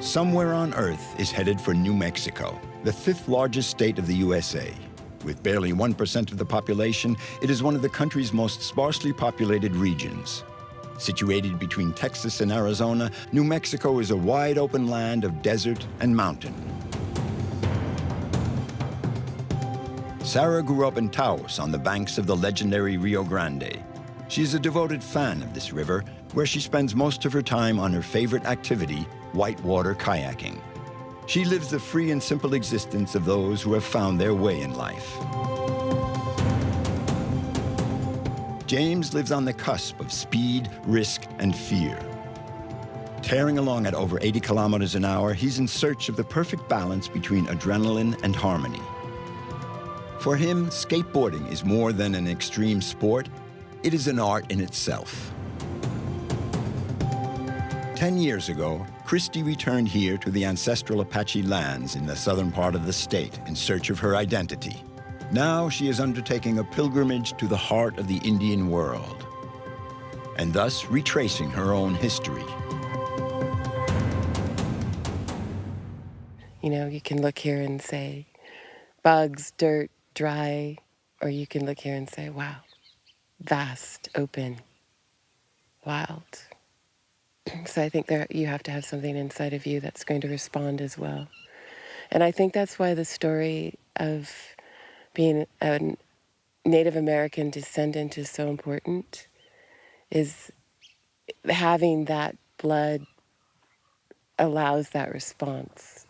Somewhere on Earth is headed for New Mexico, the fifth largest state of the USA. With barely 1% of the population, it is one of the country's most sparsely populated regions. Situated between Texas and Arizona, New Mexico is a wide open land of desert and mountain. Sarah grew up in Taos on the banks of the legendary Rio Grande. She is a devoted fan of this river, where she spends most of her time on her favorite activity, whitewater kayaking. She lives the free and simple existence of those who have found their way in life. James lives on the cusp of speed, risk, and fear. Tearing along at over 80 kilometers an hour, he's in search of the perfect balance between adrenaline and harmony. For him, skateboarding is more than an extreme sport. It is an art in itself. 10 years ago, Kristi returned here to the ancestral Apache lands in the southern part of the state in search of her identity. Now she is undertaking a pilgrimage to the heart of the Indian world, and thus retracing her own history. You know, you can look here and say, bugs, dirt, dry, or you can look here and say, wow, vast, open, wild. So I think you have to have something inside of you that's going to respond as well. And I think that's why the story of being a Native American descendant is so important, is having that blood allows that response.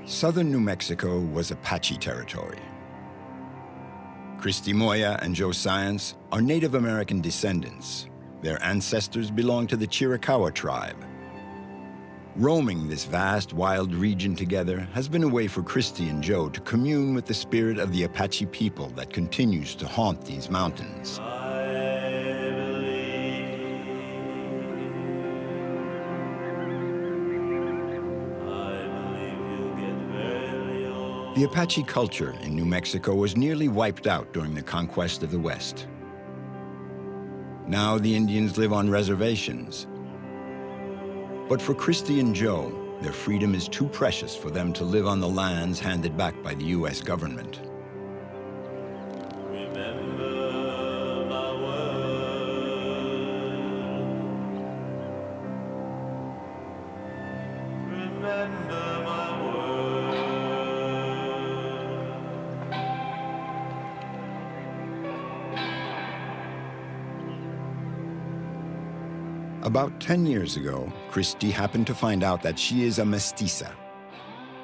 Southern New Mexico was Apache territory. Kristi Moya and Joe Science are Native American descendants. Their ancestors belonged to the Chiricahua tribe. Roaming this vast, wild region together has been a way for Kristi and Joe to commune with the spirit of the Apache people that continues to haunt these mountains. The Apache culture in New Mexico was nearly wiped out during the conquest of the West. Now the Indians live on reservations. But for Kristi and Joe, their freedom is too precious for them to live on the lands handed back by the U.S. government. About 10 years ago, Kristi happened to find out that she is a mestiza,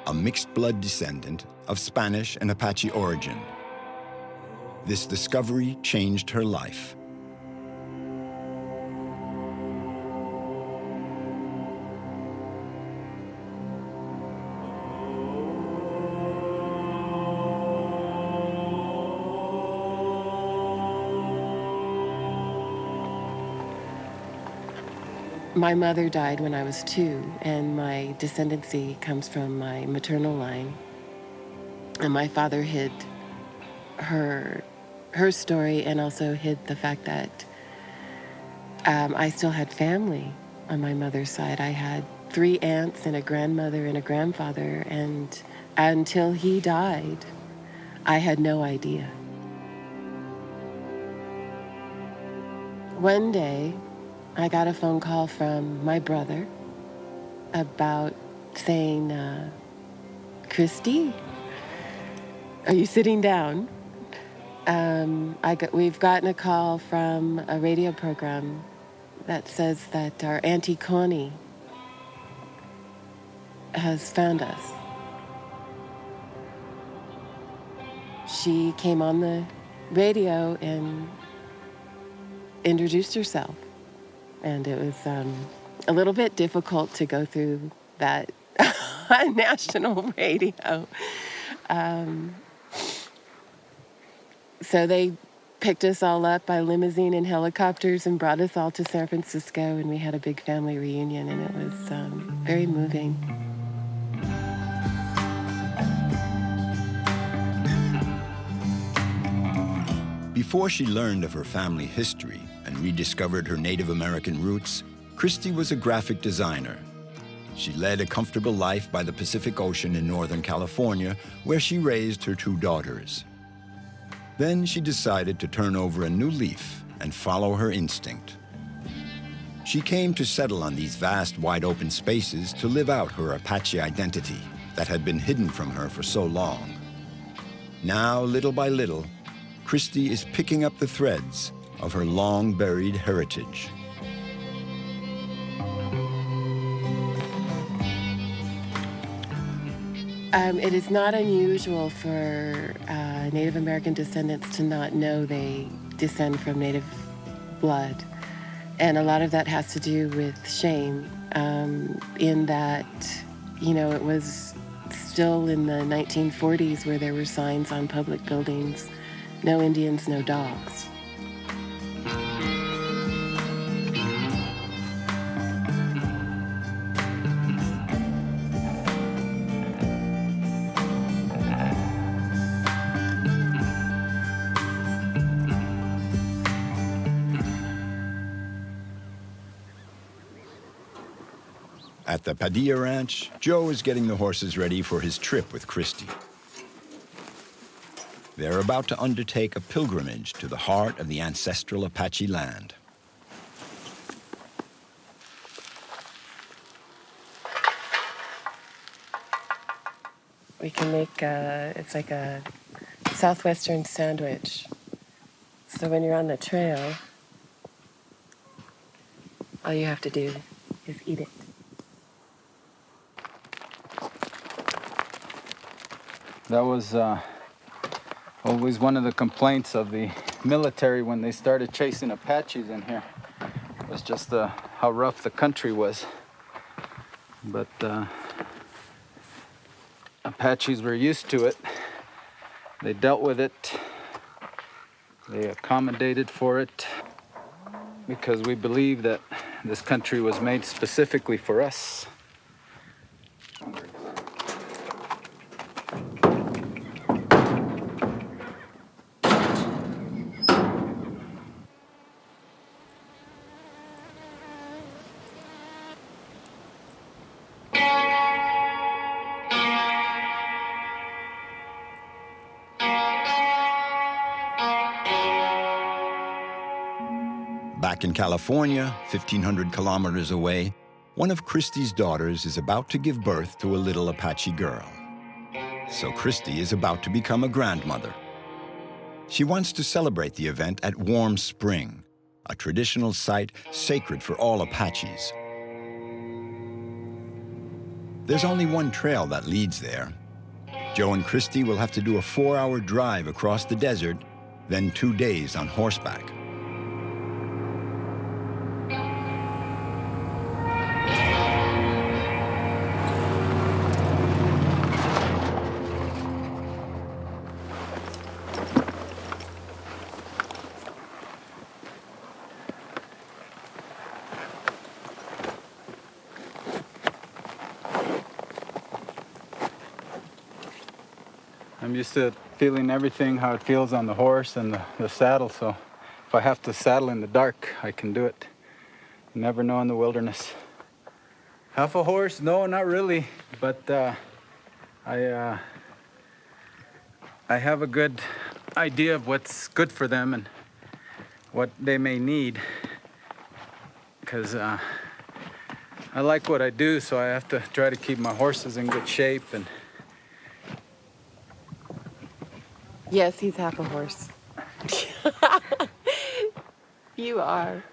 a mixed-blood descendant of Spanish and Apache origin. This discovery changed her life. My mother died when I was 2, and my descendancy comes from my maternal line. And my father hid her story and also hid the fact that I still had family on my mother's side. I had 3 aunts and a grandmother and a grandfather, and until he died, I had no idea. One day, I got a phone call from my brother about saying, Kristi, are you sitting down? We've gotten a call from a radio program that says that our Auntie Connie has found us. She came on the radio and introduced herself. And it was a little bit difficult to go through that on national radio. So they picked us all up by limousine and helicopters and brought us all to San Francisco, and we had a big family reunion, and it was very moving. Before she learned of her family history and rediscovered her Native American roots, Kristi was a graphic designer. She led a comfortable life by the Pacific Ocean in Northern California, where she raised her 2 daughters. Then she decided to turn over a new leaf and follow her instinct. She came to settle on these vast, wide-open spaces to live out her Apache identity that had been hidden from her for so long. Now, little by little, Kristi is picking up the threads of her long-buried heritage. It is not unusual for Native American descendants to not know they descend from Native blood. And a lot of that has to do with shame, in that, it was still in the 1940s where there were signs on public buildings, no Indians, no dogs. At the Padilla Ranch, Joe is getting the horses ready for his trip with Kristi. They're about to undertake a pilgrimage to the heart of the ancestral Apache land. We can make it's like a southwestern sandwich. So when you're on the trail, all you have to do is eat it. That was always one of the complaints of the military when they started chasing Apaches in here. It was just how rough the country was. But Apaches were used to it. They dealt with it. They accommodated for it because we believe that this country was made specifically for us. Back in California, 1,500 kilometers away, one of Kristi's daughters is about to give birth to a little Apache girl. So Kristi is about to become a grandmother. She wants to celebrate the event at Warm Spring, a traditional site sacred for all Apaches. There's only one trail that leads there. Joe and Kristi will have to do a 4-hour drive across the desert, then 2 days on horseback. I'm used to feeling everything how it feels on the horse and the saddle, so if I have to saddle in the dark, I can do it. You never know in the wilderness. Half a horse? No, not really, but I have a good idea of what's good for them and what they may need, because I like what I do, so I have to try to keep my horses in good shape. And Yes, he's half a horse. You are.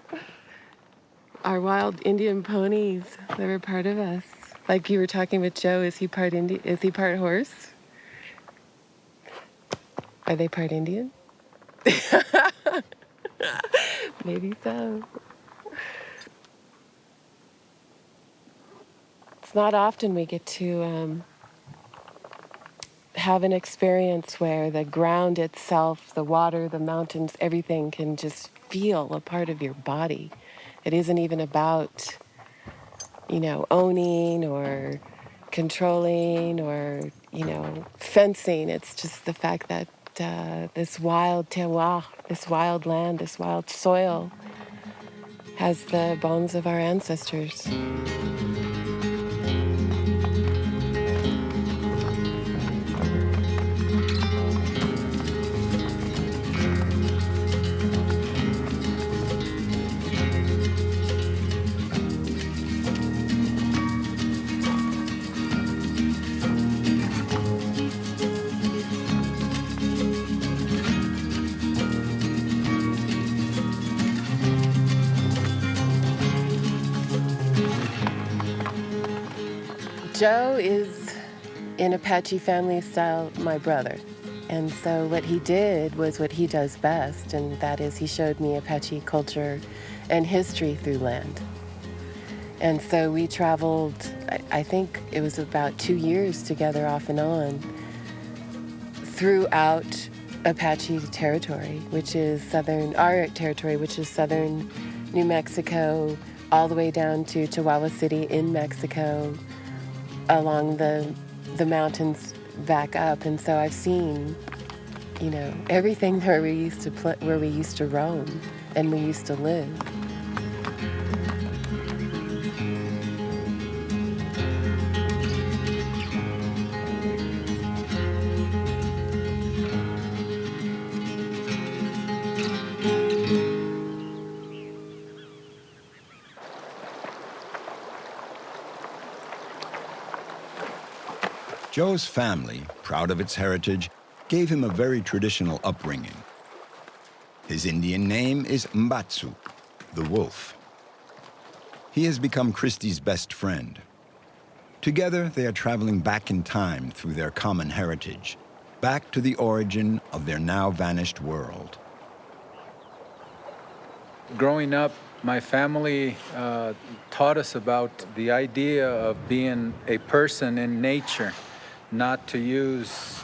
Our wild Indian ponies, they were part of us. Like you were talking with Joe, is he part Is he part horse? Are they part Indian? Maybe so. It's not often we get to have an experience where the ground itself, the water, the mountains, everything can just feel a part of your body. It isn't even about, owning or controlling or, fencing. It's just the fact that this wild terroir, this wild land, this wild soil has the bones of our ancestors. Joe is, in Apache family style, my brother. And so what he did was what he does best, and that is he showed me Apache culture and history through land. And so we traveled, I think it was about 2 years together off and on, throughout Apache territory, which is our territory, which is southern New Mexico, all the way down to Chihuahua City in Mexico, along the mountains back up. And so I've seen, everything where we used to roam and we used to live. Joe's family, proud of its heritage, gave him a very traditional upbringing. His Indian name is Mbatsu, the wolf. He has become Kristi's best friend. Together, they are traveling back in time through their common heritage, back to the origin of their now vanished world. Growing up, my family taught us about the idea of being a person in nature, not to use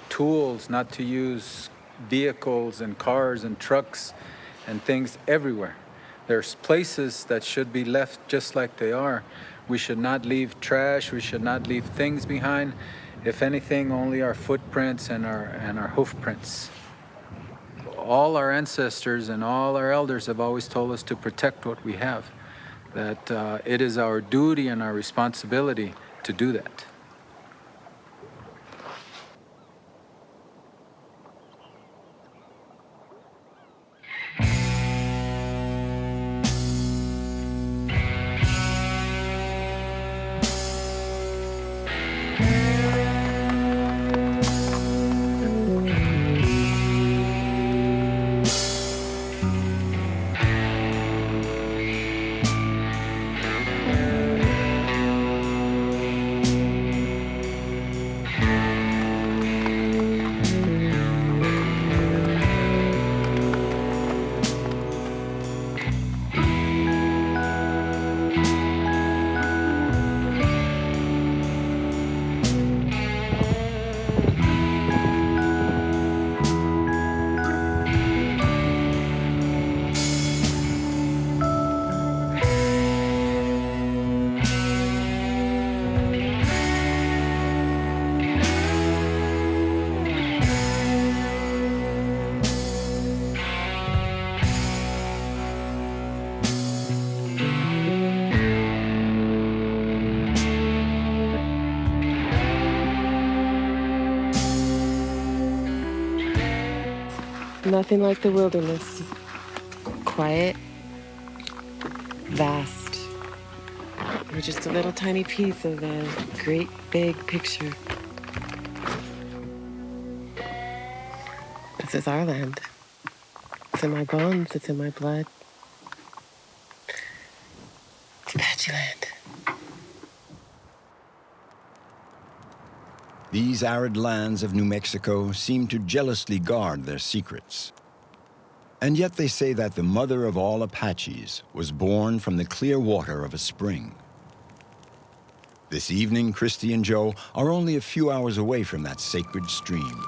tools, not to use vehicles and cars and trucks and things everywhere. There's places that should be left just like they are. We should not leave trash, we should not leave things behind. If anything, only our footprints and our hoof prints. All our ancestors and all our elders have always told us to protect what we have, that it is our duty and our responsibility to do that. Nothing like the wilderness. Quiet, vast. We're just a little tiny piece of a great big picture. This is our land. It's in my bones, it's in my blood. It's Apache land. These arid lands of New Mexico seem to jealously guard their secrets. And yet they say that the mother of all Apaches was born from the clear water of a spring. This evening, Kristi and Joe are only a few hours away from that sacred stream.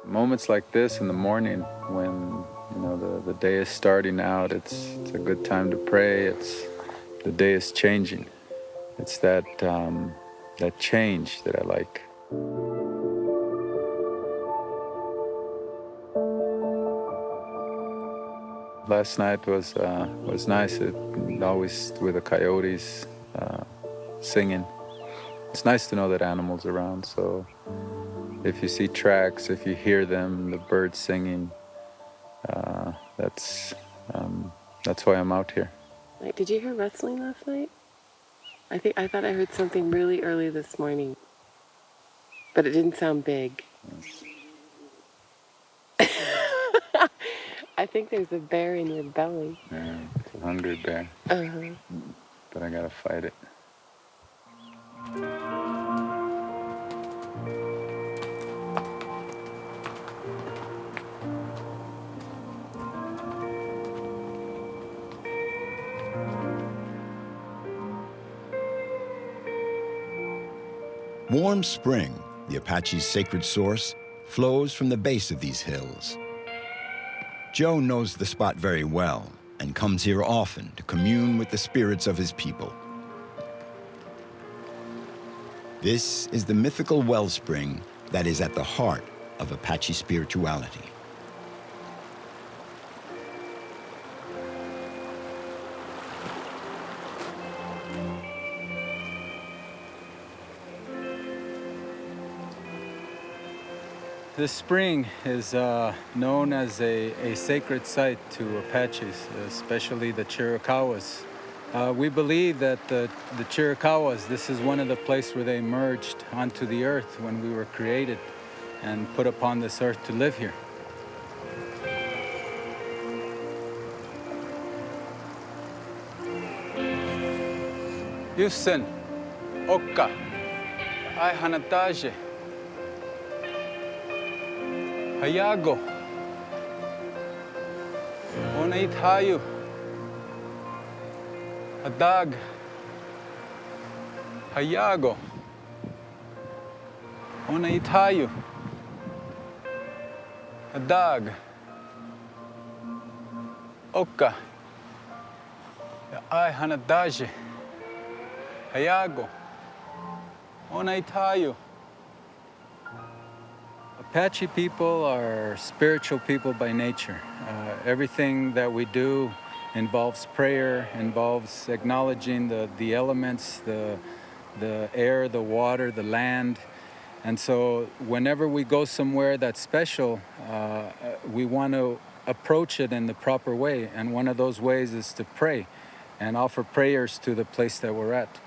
Moments like this in the morning when the day is starting out, it's a good time to pray. The day is changing. It's that change that I like. Last night was nice. Always with the coyotes singing. It's nice to know that animals around. So if you see tracks, if you hear them, the birds singing, that's why I'm out here. Wait, did you hear rustling last night? I thought I heard something really early this morning, but it didn't sound big. I think there's a bear in your belly. Yeah, it's a hungry bear. Uh-huh. But I gotta fight it. Warm Spring, the Apache's sacred source, flows from the base of these hills. Joe knows the spot very well and comes here often to commune with the spirits of his people. This is the mythical wellspring that is at the heart of Apache spirituality. This spring is known as a sacred site to Apaches, especially the Chiricahuas. We believe that the Chiricahuas, this is one of the places where they emerged onto the earth when we were created and put upon this earth to live here. Yusen, Okka, Ai Hanataje. Hayago, Onait Hayu, Hadag, Hayago, Onait Hayu, Hadag, Okka, Ai Hanadaje, Hayago, Onait Hayu. Apache people are spiritual people by nature. Everything that we do involves prayer, involves acknowledging the elements, the air, the water, the land. And so whenever we go somewhere that's special, we want to approach it in the proper way. And one of those ways is to pray and offer prayers to the place that we're at.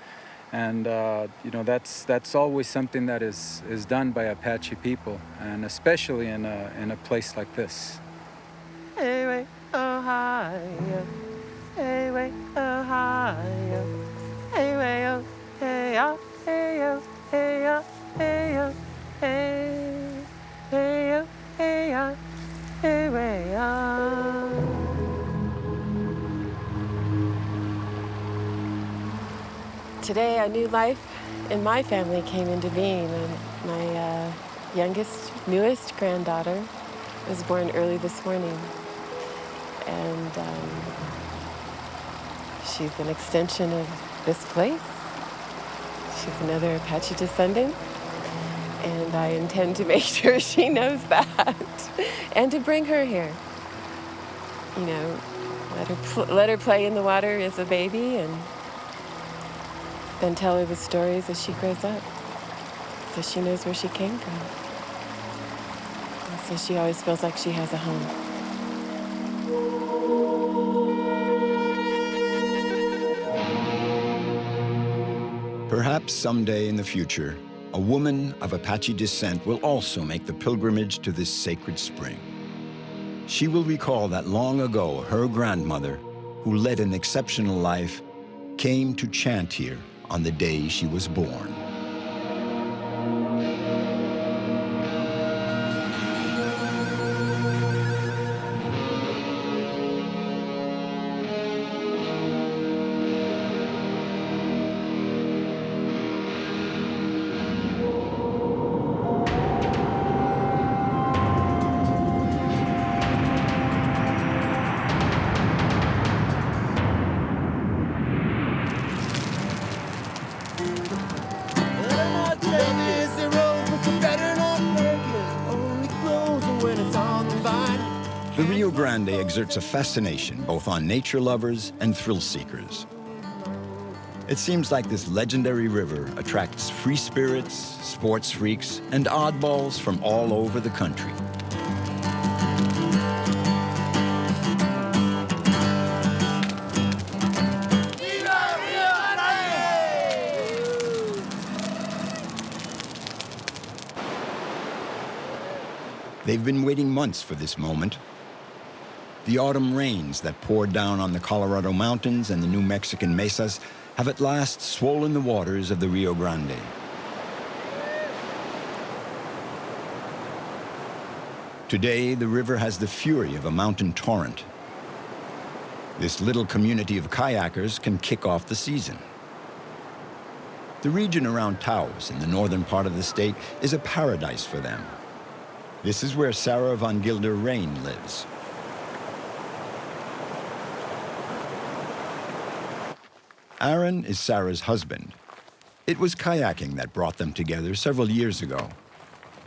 And that's always something that is done by Apache people, and especially in a place like this. Hey, way, Ohio. Hey, way, Ohio. Hey, way, oh, hey, oh, hey, oh, hey, oh, hey, oh, hey, hey, oh, hey, oh, hey, way, oh. Today, a new life in my family came into being. My newest granddaughter was born early this morning. And she's an extension of this place. She's another Apache descendant. And I intend to make sure she knows that and to bring her here. You know, let her play in the water as a baby and then tell her the stories as she grows up, so she knows where she came from. And so she always feels like she has a home. Perhaps someday in the future, A woman of Apache descent will also make the pilgrimage to this sacred spring. She will recall that long ago, her grandmother, who led an exceptional life, came to chant here on the day she was born. The Rio Grande exerts a fascination both on nature lovers and thrill seekers. It seems like this legendary river attracts free spirits, sports freaks, and oddballs from all over the country. They've been waiting months for this moment. The autumn rains that poured down on the Colorado mountains and the New Mexican mesas have at last swollen the waters of the Rio Grande. Today, the river has the fury of a mountain torrent. This little community of kayakers can kick off the season. The region around Taos, in the northern part of the state, is a paradise for them. This is where Sarah von Gilder-Rain lives. Aaron is Sarah's husband. It was kayaking that brought them together several years ago.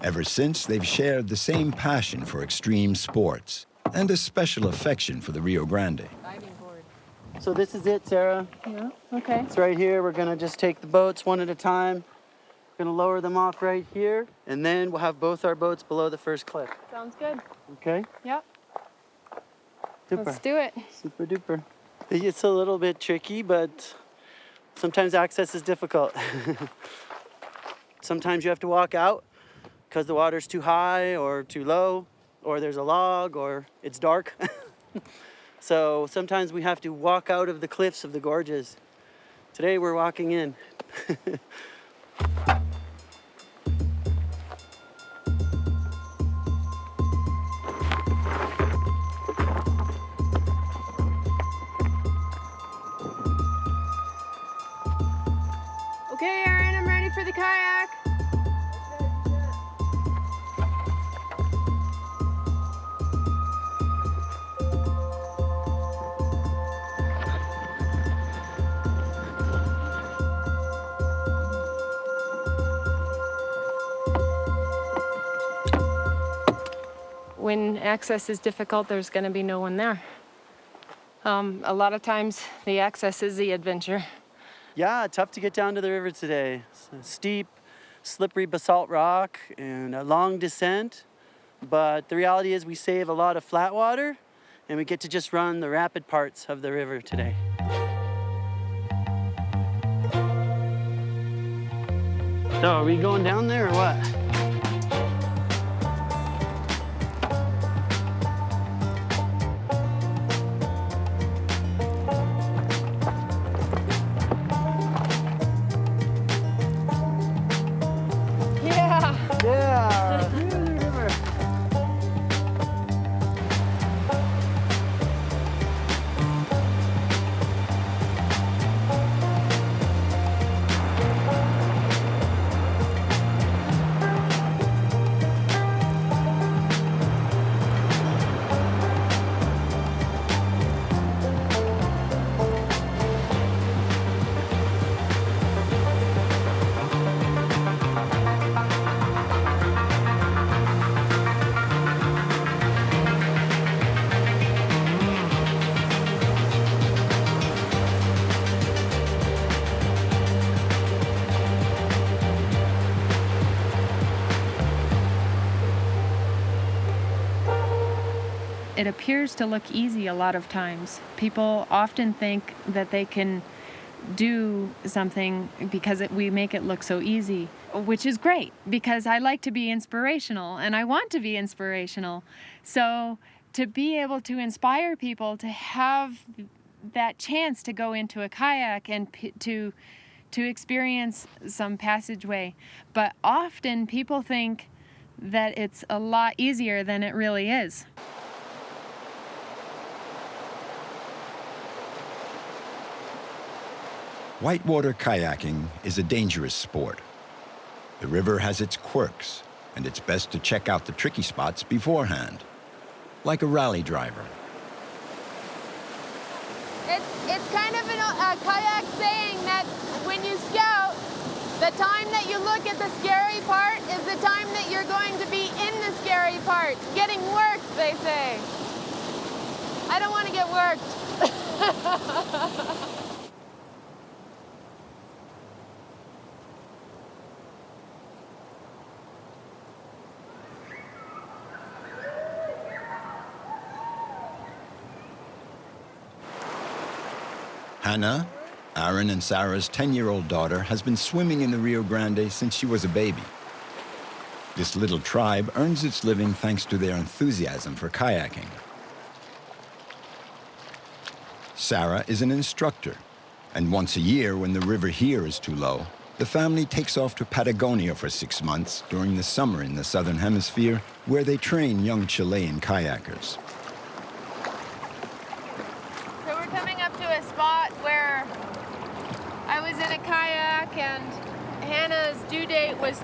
Ever since, they've shared the same passion for extreme sports and a special affection for the Rio Grande. So this is it, Sarah. Yeah, okay. It's right here. We're gonna just take the boats one at a time. We're gonna lower them off right here, and then we'll have both our boats below the first cliff. Sounds good. Okay? Yep. Super. Let's do it. Super duper. It's a little bit tricky, but sometimes access is difficult. Sometimes you have to walk out because the water's too high or too low, or there's a log, or it's dark. So sometimes we have to walk out of the cliffs of the gorges. Today we're walking in. Okay, Aaron, I'm ready for the kayak. When access is difficult, there's going to be no one there. A lot of times, the access is the adventure. Yeah, tough to get down to the river today. It's a steep, slippery basalt rock and a long descent. But the reality is we save a lot of flat water and we get to just run the rapid parts of the river today. So are we going down there or what? Yeah, through the river. It appears to look easy a lot of times. People often think that they can do something because we make it look so easy. which is great because I like to be inspirational and I want to be inspirational. So to be able to inspire people to have that chance to go into a kayak and to experience some passageway. But often people think that it's a lot easier than it really is. Whitewater kayaking is a dangerous sport. The river has its quirks, and it's best to check out the tricky spots beforehand, like a rally driver. It's kind of a kayak saying that when you scout, the time that you look at the scary part is the time that you're going to be in the scary part. Getting worked, they say. I don't want to get worked. Hannah, Aaron and Sarah's 10-year-old daughter, has been swimming in the Rio Grande since she was a baby. This little tribe earns its living thanks to their enthusiasm for kayaking. Sarah is an instructor, and once a year, when the river here is too low, the family takes off to Patagonia for 6 months during the summer in the Southern Hemisphere, where they train young Chilean kayakers. So we're coming up to a spot where I was in a kayak and Hannah's due date was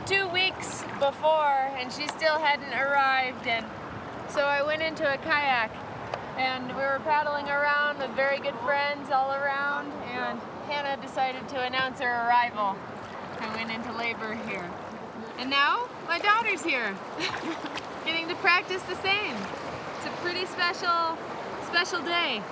2 weeks before and she still hadn't arrived, and so I went into a kayak and we were paddling around with very good friends all around, and Hannah decided to announce her arrival. I went into labor here. And now my daughter's here, getting to practice the same. It's a pretty special day.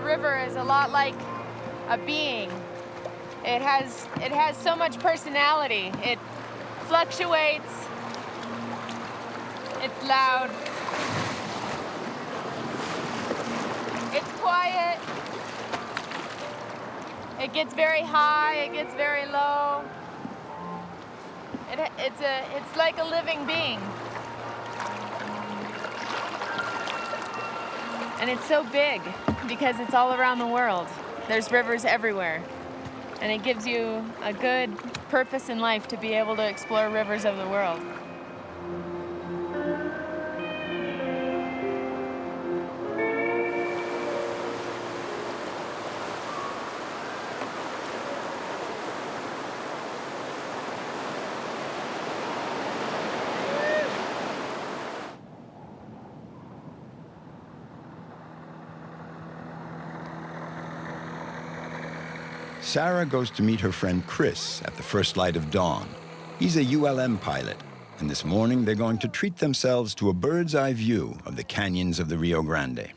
River is a lot like a being. It has so much personality. It fluctuates. It's loud. It's quiet. It gets very high, it gets very low. It's like a living being. And it's so big because it's all around the world. There's rivers everywhere. And it gives you a good purpose in life to be able to explore rivers of the world. Sarah goes to meet her friend Chris at the first light of dawn. He's a ULM pilot, and this morning they're going to treat themselves to a bird's-eye view of the canyons of the Rio Grande.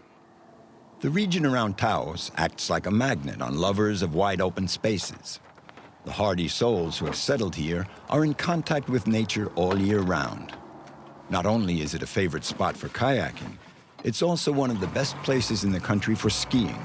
The region around Taos acts like a magnet on lovers of wide-open spaces. The hardy souls who have settled here are in contact with nature all year round. Not only is it a favorite spot for kayaking, it's also one of the best places in the country for skiing.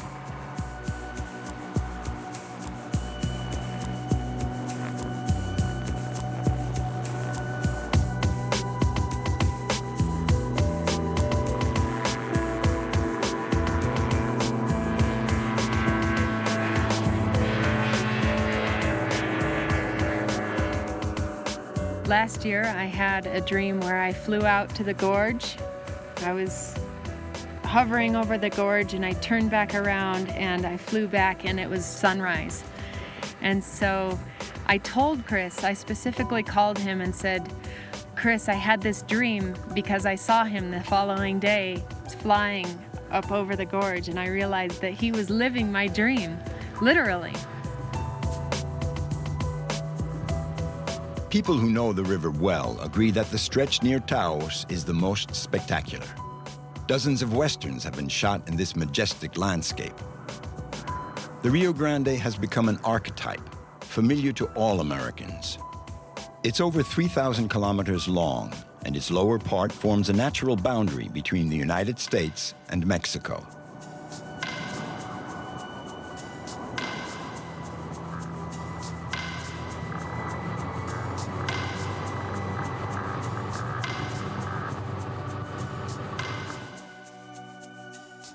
Last year, I had a dream where I flew out to the gorge. I was hovering over the gorge and I turned back around and I flew back and it was sunrise. And so I told Chris, I specifically called him and said, Chris, I had this dream because I saw him the following day flying up over the gorge, and I realized that he was living my dream, literally. People who know the river well agree that the stretch near Taos is the most spectacular. Dozens of westerns have been shot in this majestic landscape. The Rio Grande has become an archetype, familiar to all Americans. It's over 3,000 kilometers long, and its lower part forms a natural boundary between the United States and Mexico.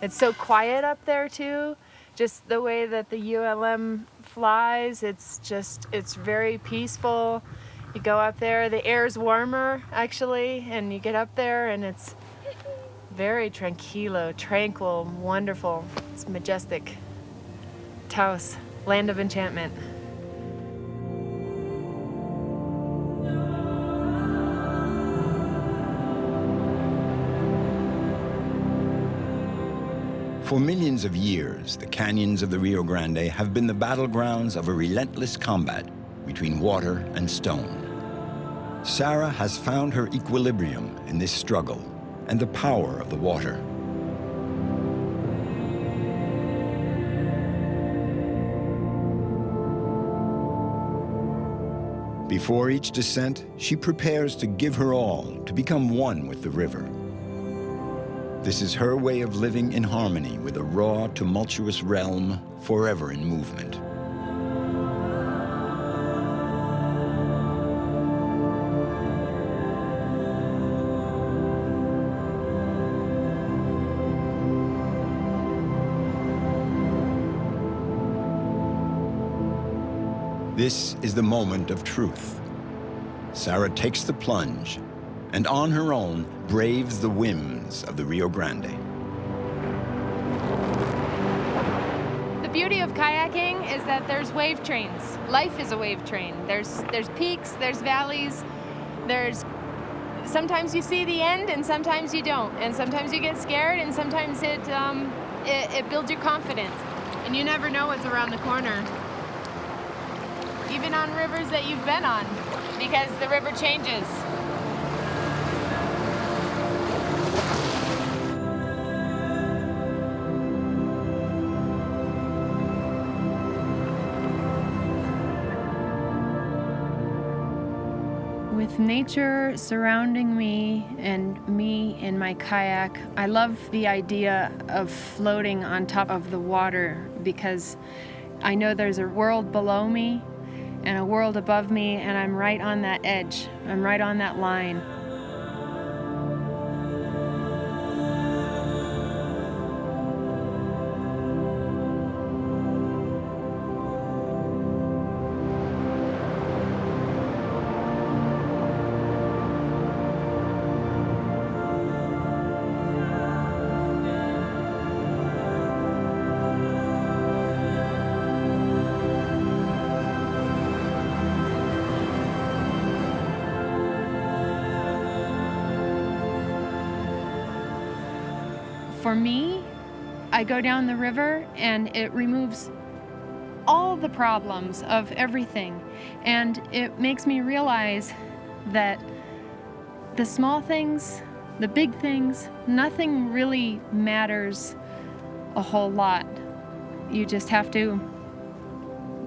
It's so quiet up there too. Just the way that the ULM flies, it's very peaceful. You go up there, the air's warmer actually, and you get up there and it's very tranquil, wonderful. It's majestic. Taos, land of enchantment. For millions of years, the canyons of the Rio Grande have been the battlegrounds of a relentless combat between water and stone. Sarah has found her equilibrium in this struggle and the power of the water. Before each descent, she prepares to give her all to become one with the river. This is her way of living in harmony with a raw, tumultuous realm forever in movement. This is the moment of truth. Sarah takes the plunge and on her own braves the whims of the Rio Grande. The beauty of kayaking is that there's wave trains. Life is a wave train. There's peaks, there's valleys, sometimes you see the end and sometimes you don't. And sometimes you get scared and sometimes it builds your confidence. And you never know what's around the corner. Even on rivers that you've been on, because the river changes. With nature surrounding me and me in my kayak, I love the idea of floating on top of the water because I know there's a world below me and a world above me, and I'm right on that edge. I'm right on that line. For me, I go down the river and it removes all the problems of everything. And it makes me realize that the small things, the big things, nothing really matters a whole lot. You just have to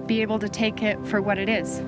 be able to take it for what it is.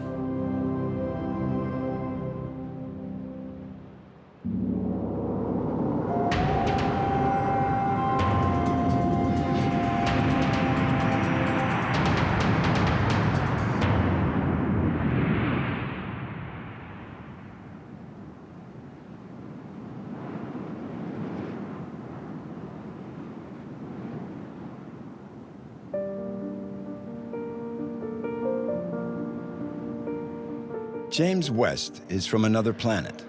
James West is from another planet.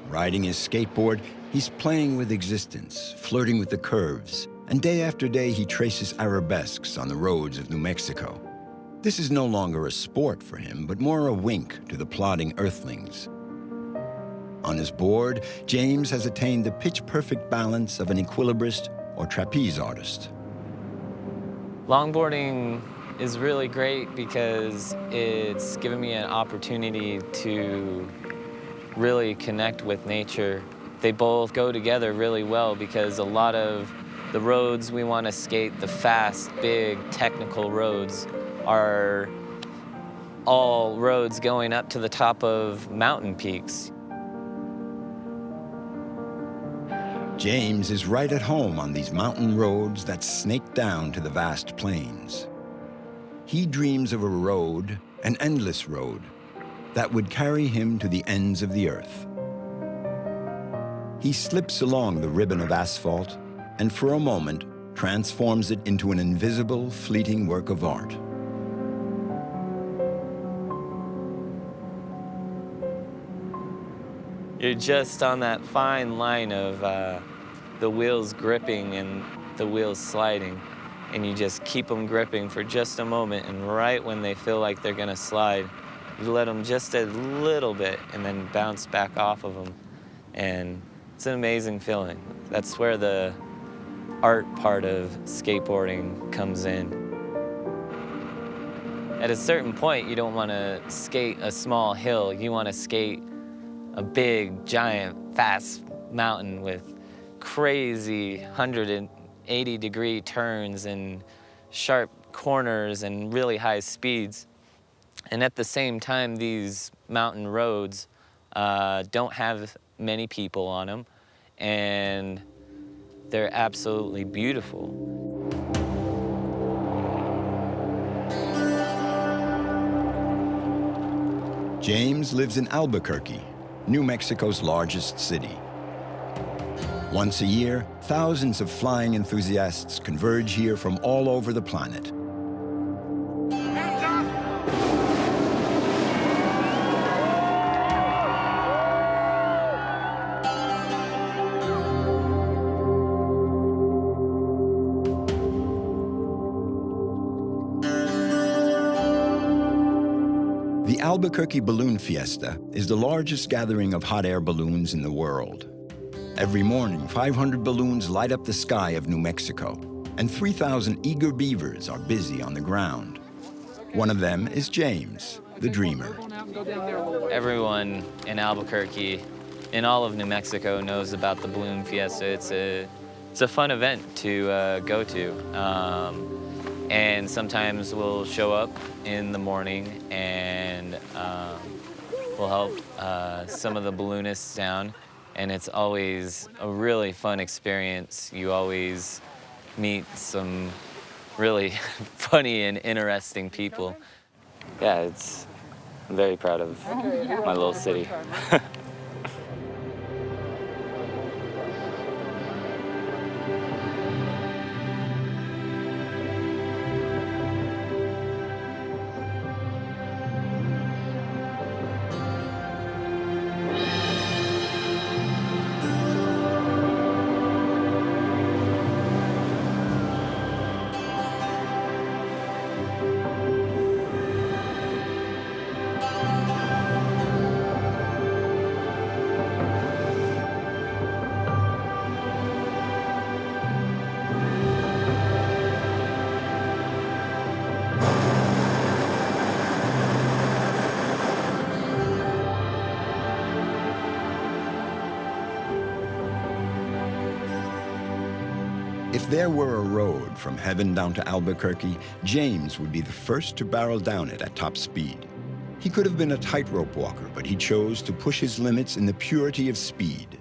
Riding his skateboard, he's playing with existence, flirting with the curves, and day after day he traces arabesques on the roads of New Mexico. This is no longer a sport for him, but more a wink to the plodding earthlings. On his board, James has attained the pitch-perfect balance of an equilibrist or trapeze artist. Longboarding is really great because it's given me an opportunity to really connect with nature. They both go together really well because a lot of the roads we want to skate, the fast, big, technical roads, are all roads going up to the top of mountain peaks. James is right at home on these mountain roads that snake down to the vast plains. He dreams of a road, an endless road, that would carry him to the ends of the earth. He slips along the ribbon of asphalt and for a moment transforms it into an invisible, fleeting work of art. You're just on that fine line of the wheels gripping and the wheels sliding, and you just keep them gripping for just a moment, and right when they feel like they're gonna slide, you let them just a little bit and then bounce back off of them. And it's an amazing feeling. That's where the art part of skateboarding comes in. At a certain point, you don't want to skate a small hill. You want to skate a big, giant, fast mountain with crazy 180-degree turns and sharp corners and really high speeds. And at the same time, these mountain roads don't have many people on them, and they're absolutely beautiful. James lives in Albuquerque, New Mexico's largest city. Once a year, thousands of flying enthusiasts converge here from all over the planet. The Albuquerque Balloon Fiesta is the largest gathering of hot air balloons in the world. Every morning, 500 balloons light up the sky of New Mexico, and 3,000 eager beavers are busy on the ground. One of them is James, the dreamer. Everyone in Albuquerque, in all of New Mexico, knows about the Balloon Fiesta. It's a fun event to go to. And sometimes we'll show up in the morning and we'll help some of the balloonists down. And it's always a really fun experience. You always meet some really funny and interesting people. Yeah, I'm very proud of my little city. If there were a road from heaven down to Albuquerque, James would be the first to barrel down it at top speed. He could have been a tightrope walker, but he chose to push his limits in the purity of speed.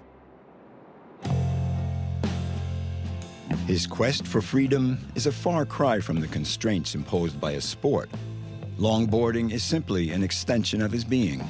His quest for freedom is a far cry from the constraints imposed by a sport. Longboarding is simply an extension of his being.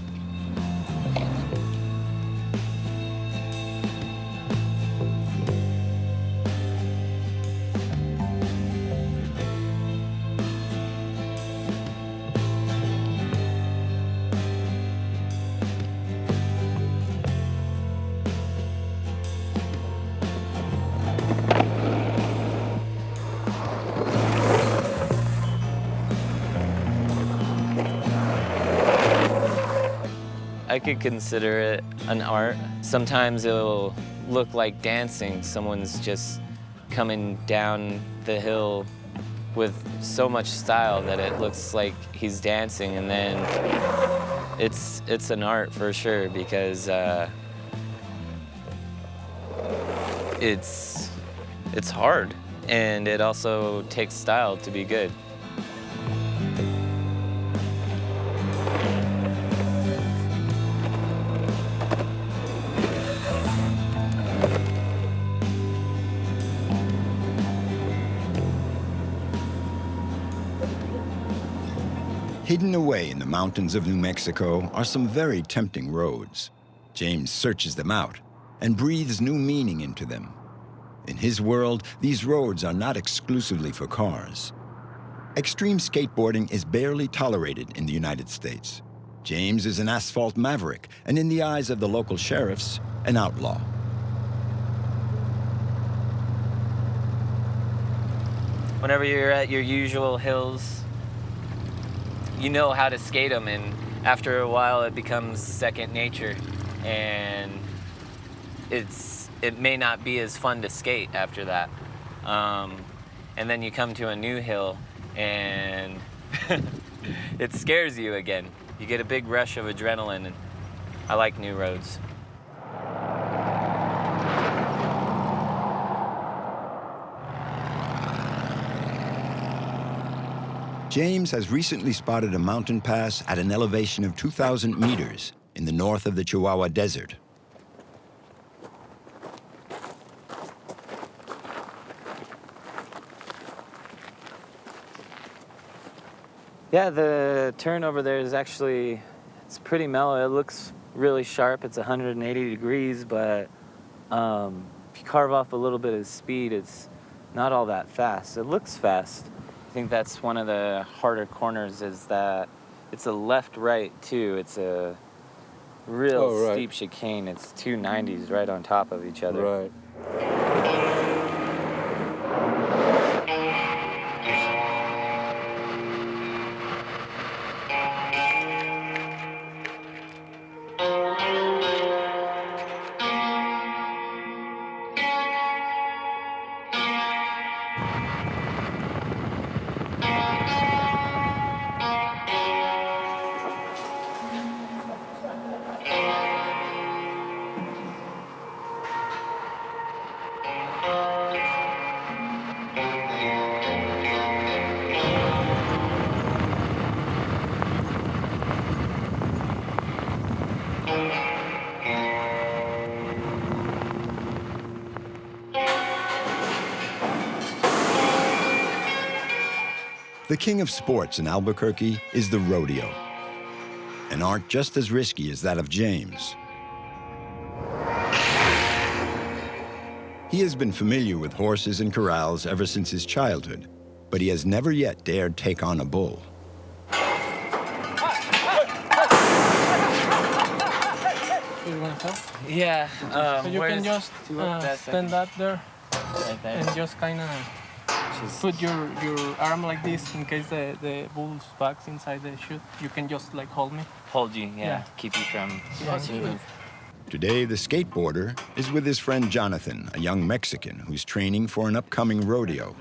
I could consider it an art. Sometimes it'll look like dancing. Someone's just coming down the hill with so much style that it looks like he's dancing, and then it's an art for sure, because it's hard, and it also takes style to be good. Hidden away in the mountains of New Mexico are some very tempting roads. James searches them out and breathes new meaning into them. In his world, these roads are not exclusively for cars. Extreme skateboarding is barely tolerated in the United States. James is an asphalt maverick, and in the eyes of the local sheriffs, an outlaw. Whenever you're at your usual hills, you know how to skate them, and after a while it becomes second nature, and it may not be as fun to skate after that. And then you come to a new hill and it scares you again. You get a big rush of adrenaline, and I like new roads. James has recently spotted a mountain pass at an elevation of 2,000 meters in the north of the Chihuahua Desert. Yeah, the turn over there is actually, it's pretty mellow. It looks really sharp. It's 180 degrees, but if you carve off a little bit of speed, it's not all that fast. It looks fast. I think that's one of the harder corners, is that it's a left-right too. It's a real steep chicane. It's two 90s right on top of each other. Right. The king of sports in Albuquerque is the rodeo, an art just as risky as that of James. He has been familiar with horses and corrals ever since his childhood, but he has never yet dared take on a bull. You want to help? Yeah. So you can just stand up there right there. and just kind of put your arm like this in case the bull's back's inside the chute. You can just like hold me. Hold you, yeah. Keep you from moving. Today, the skateboarder is with his friend Jonathan, a young Mexican who's training for an upcoming rodeo.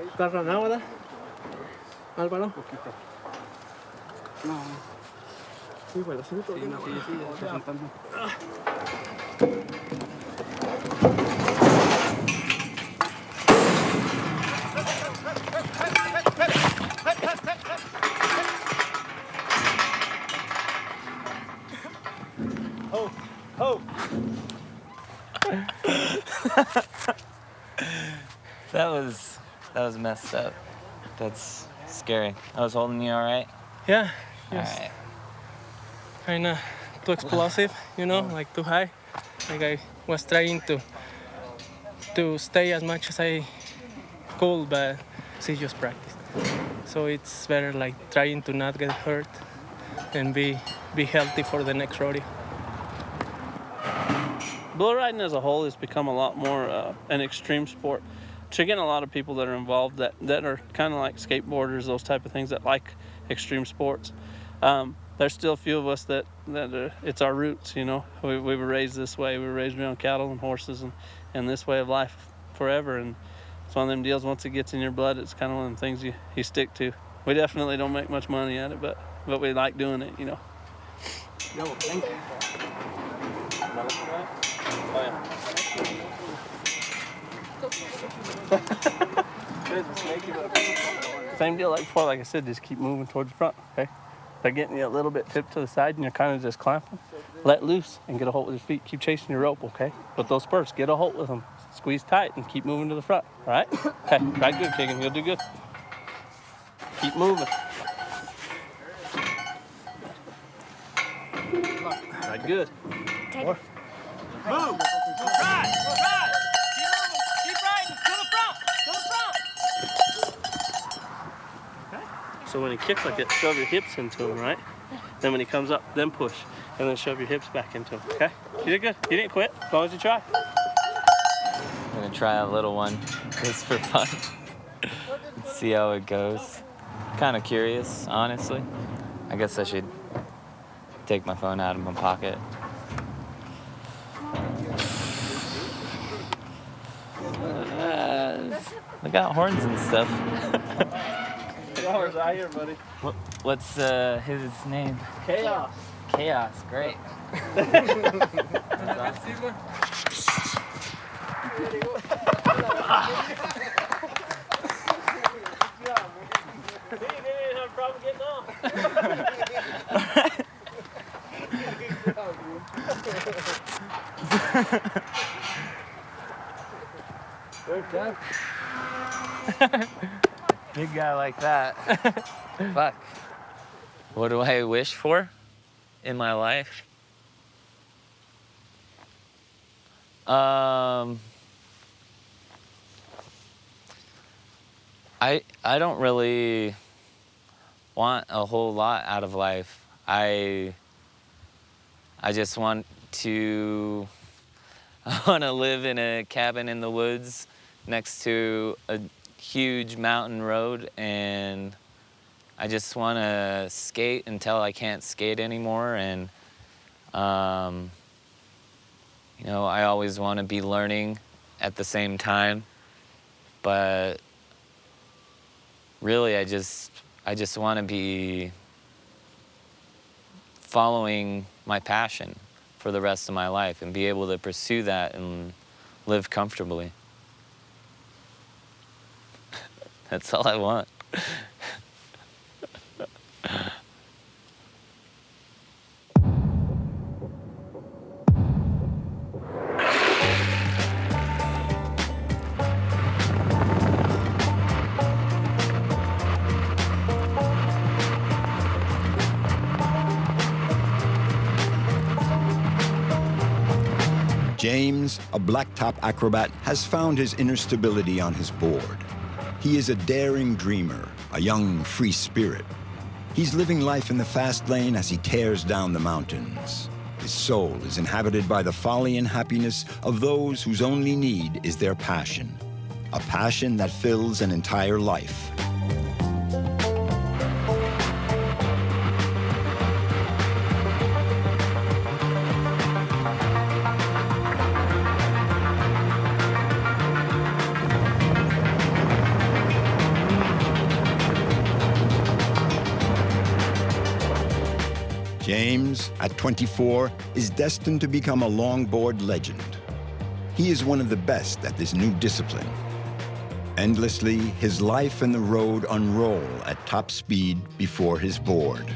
¿Estás ranado, verdad? Álvaro. No. Sí, bueno, sí, That was messed up. That's scary. I was holding you all right? Yeah. All right. Kind of too explosive, you know, like too high. Like I was trying to stay as much as I could, but it's just practice. So it's better like trying to not get hurt and be healthy for the next rodeo. Bull riding as a whole has become a lot more an extreme sport. you're getting a lot of people that are involved that are kind of like skateboarders, those type of things that like extreme sports. There's still a few of us that it's our roots, you know. We were raised this way. We were raised around cattle and horses and this way of life forever. And it's one of them deals, once it gets in your blood, it's kind of one of them things you stick to. We definitely don't make much money at it, but we like doing it, you know. Yo, thank you. Oh, yeah. Same deal like before, like I said, just keep moving towards the front, okay? They're getting you a little bit tipped to the side and you're kind of just clamping. Let loose and get a hold with your feet. Keep chasing your rope, okay? With those spurs, get a hold with them. Squeeze tight and keep moving to the front, all right? Okay, right, good, Keegan, you'll do good. Keep moving. Right, good. More. Move! Ride! Ride! Keep moving! Keep riding! To the front! To the front! Okay. So when he kicks like that, shove your hips into him, right? Then when he comes up, then push. And then shove your hips back into him, okay? You did good. You didn't quit, as long as you try. I'm gonna try a little one just for fun. See how it goes. Kind of curious, honestly. I guess I should take my phone out of my pocket. They got horns and stuff. Horns out here, buddy. What's his name? Chaos. Chaos, great. That's awesome. He didn't have a problem getting off. Big guy like that. Fuck. What do I wish for in my life? I don't really want a whole lot out of life. I just want to live in a cabin in the woods next to a huge mountain road, and I just want to skate until I can't skate anymore. And you know, I always want to be learning at the same time, but really I just want to be following my passion for the rest of my life and be able to pursue that and live comfortably. That's all I want. James, a blacktop acrobat, has found his inner stability on his board. He is a daring dreamer, a young free spirit. He's living life in the fast lane as he tears down the mountains. His soul is inhabited by the folly and happiness of those whose only need is their passion, a passion that fills an entire life. James, at 24, is destined to become a longboard legend. He is one of the best at this new discipline. Endlessly, his life and the road unroll at top speed before his board.